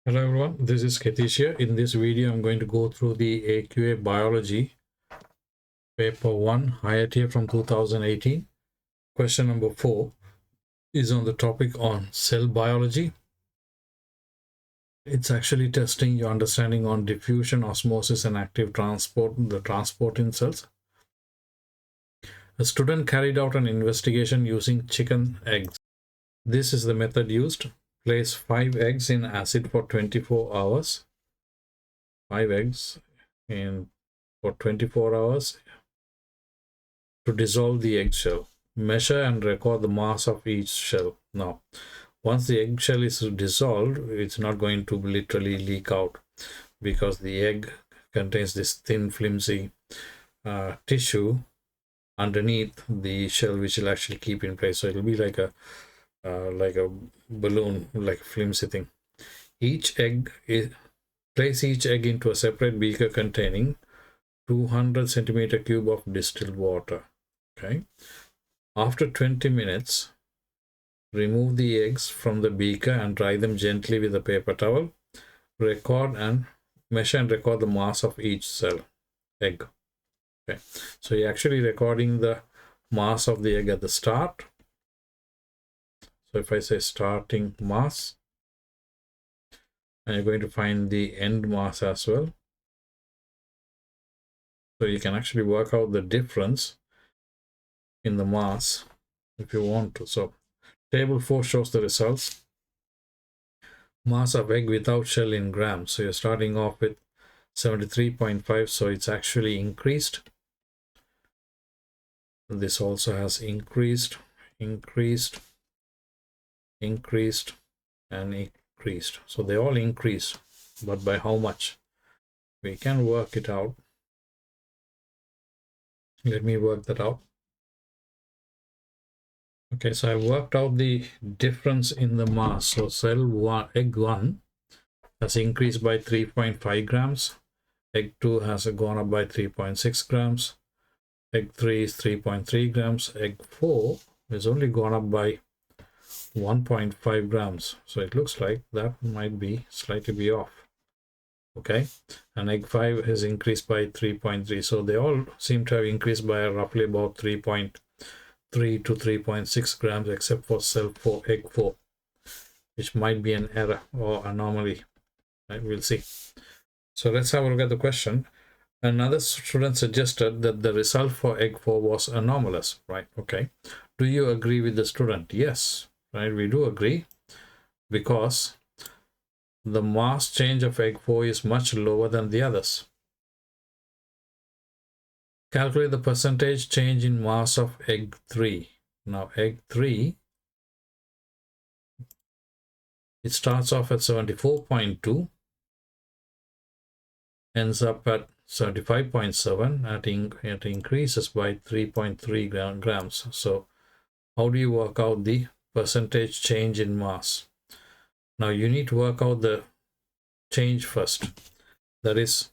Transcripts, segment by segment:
Hello everyone, this is Ketish here. In this video, I'm going to go through the AQA Biology Paper 1 Higher Tier from 2018. Question number 4 is on the topic on cell biology. It's actually testing your understanding on diffusion, osmosis, and active transport, the transport in cells. A student carried out an investigation using chicken eggs. This is the method used. Place 5 eggs in acid for 24 hours. 5 eggs for 24 hours to dissolve the eggshell. Measure and record the mass of each shell. Now, once the eggshell is dissolved, it's not going to literally leak out because the egg contains this thin, flimsy tissue underneath the shell, which will actually keep in place. So it'll be like a balloon, like a flimsy thing. Place each egg into a separate beaker containing 200 centimeter cube of distilled water. Okay. After 20 minutes, remove the eggs from the beaker and dry them gently with a paper towel. Measure and record the mass of each egg. Okay. So you're actually recording the mass of the egg at the start. So if I say starting mass, and you're going to find the end mass as well. So you can actually work out the difference in the mass if you want to. So table 4 shows the results. Mass of egg without shell in grams. So you're starting off with 73.5, so it's actually increased. This also has increased, and increased. So they all increased, but by how much? We can work it out. Let me work that out. Okay, so I worked out the difference in the mass. So egg 1 has increased by 3.5 grams. Egg 2 has gone up by 3.6 grams. Egg 3 is 3.3 grams. Egg 4 is only gone up by 1.5 grams. So it looks like that might be slightly off. Okay, and egg 5 has increased by 3.3. So they all seem to have increased by roughly about 3.3 to 3.6 grams, except for egg 4, which might be an error or anomaly. Right, we'll see. So let's have a look at the question. Another student suggested that the result for egg 4 was anomalous, right? Okay, do you agree with the student? Yes, right, we do agree, because the mass change of egg 4 is much lower than the others. Calculate the percentage change in mass of egg 3. Now egg 3, it starts off at 74.2, ends up at 75.7, it increases by 3.3 grams. So how do you work out the percentage change in mass? Now you need to work out the change first. That is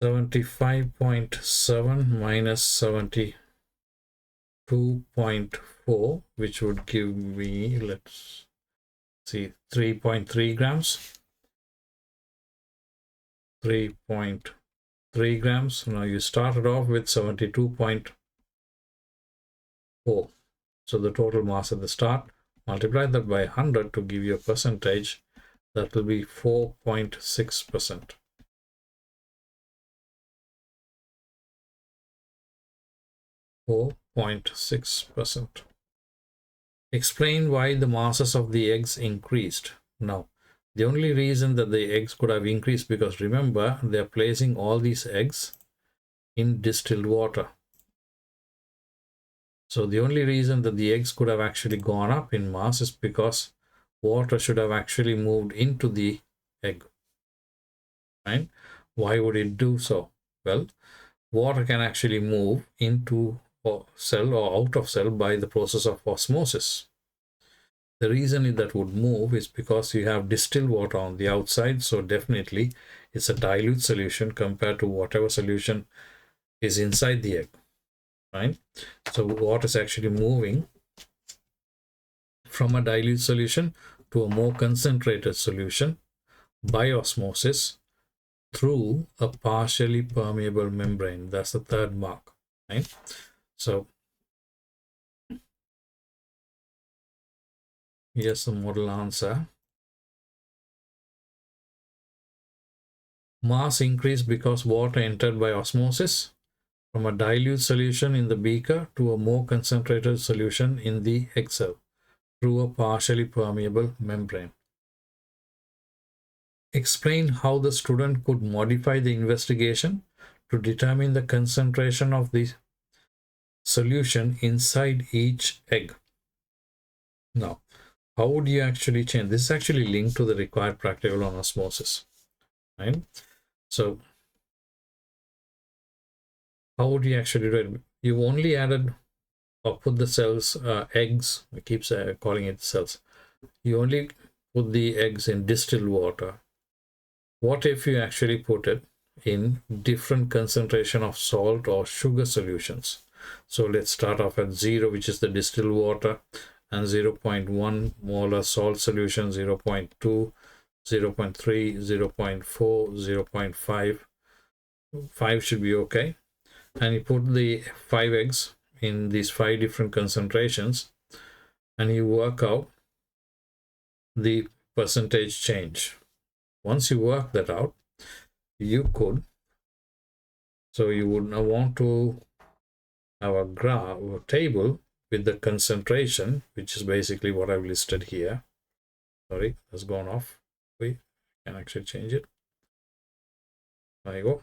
75.7 minus 72.4, which would give me, let's see, 3.3 grams. 3.3 grams. Now you started off with 72.4. So the total mass at the start, multiply that by 100 to give you a percentage. That will be 4.6%. 4.6%. Explain why the masses of the eggs increased. Now, the only reason that the eggs could have increased, because remember, they're placing all these eggs in distilled water. So the only reason that the eggs could have actually gone up in mass is because water should have actually moved into the egg. Right? Why would it do so? Well, water can actually move into a cell or out of cell by the process of osmosis. The reason that would move is because you have distilled water on the outside, so definitely it's a dilute solution compared to whatever solution is inside the egg, right? So water is actually moving from a dilute solution to a more concentrated solution by osmosis through a partially permeable membrane. That's the third mark, right? So here's the model answer. Mass increased because water entered by osmosis from a dilute solution in the beaker to a more concentrated solution in the egg cell through a partially permeable membrane. Explain how the student could modify the investigation to determine the concentration of the solution inside each egg. Now, how would you actually change? This is actually linked to the required practical on osmosis, right? So, how would you actually do it? You only added or put the cells, eggs, I keep calling it cells. You only put the eggs in distilled water. What if you actually put it in different concentration of salt or sugar solutions? So let's start off at 0, which is the distilled water, and 0.1 molar salt solution, 0.2, 0.3, 0.4, 0.5. 5 should be okay. And you put the 5 eggs in these 5 different concentrations, and you work out the percentage change. Once you work that out, you could, so you would now want to have a graph or table with the concentration, which is basically what I've listed here. Sorry, that's gone off. We can actually change it. There you go.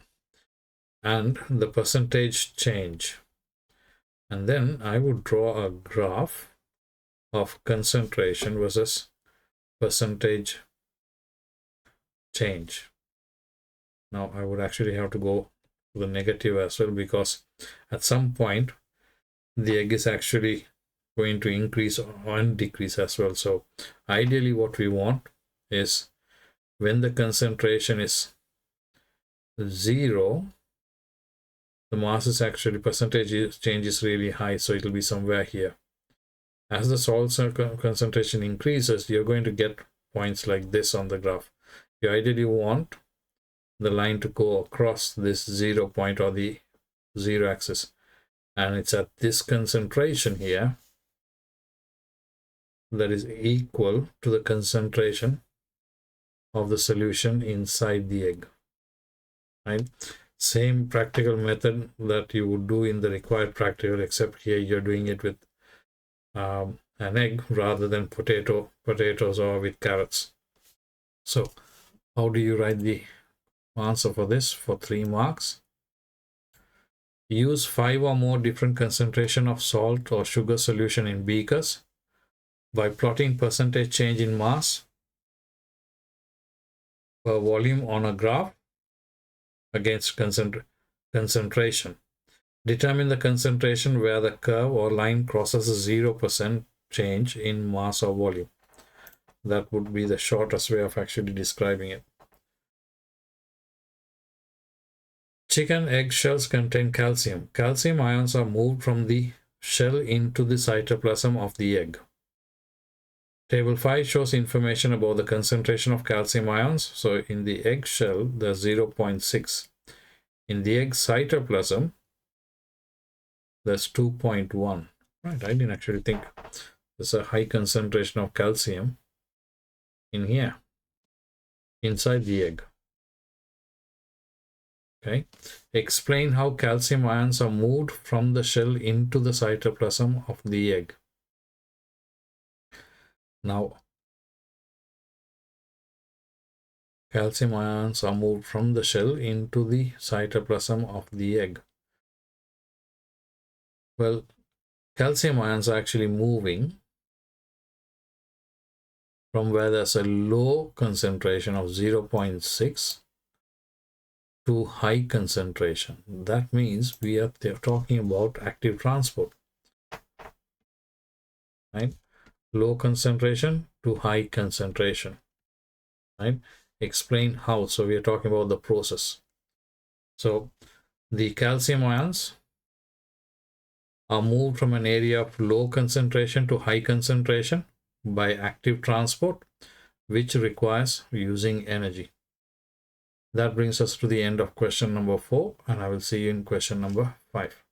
And the percentage change. And then I would draw a graph of concentration versus percentage change. Now I would actually have to go to the negative as well, because at some point the egg is actually going to increase and decrease as well. So ideally what we want is when the concentration is 0, the mass is actually, percentage change is really high, so it will be somewhere here. As the salt concentration increases, you're going to get points like this on the graph. You ideally want the line to go across this 0 point or the 0 axis, and it's at this concentration here that is equal to the concentration of the solution inside the egg, right? Same practical method that you would do in the required practical, except here you're doing it with an egg rather than potatoes or with carrots. So how do you write the answer for this for 3 marks? Use 5 or more different concentration of salt or sugar solution in beakers by plotting percentage change in mass per volume on a graph against concentration. Determine the concentration where the curve or line crosses a 0% change in mass or volume. That would be the shortest way of actually describing it. Chicken egg shells contain calcium. Calcium ions are moved from the shell into the cytoplasm of the egg. Table 5 shows information about the concentration of calcium ions. So in the egg shell, there's 0.6. In the egg cytoplasm, there's 2.1. Right, I didn't actually think there's a high concentration of calcium in here, inside the egg. Okay, explain how calcium ions are moved from the shell into the cytoplasm of the egg. Now, calcium ions are moved from the shell into the cytoplasm of the egg. Well, calcium ions are actually moving from where there's a low concentration of 0.6 to high concentration. That means we are talking about active transport, right? Low concentration to high concentration, right? Explain how. So we are talking about the process. So the calcium ions are moved from an area of low concentration to high concentration by active transport. which requires using energy. That brings us to the end of question number 4, and I will see you in question number 5.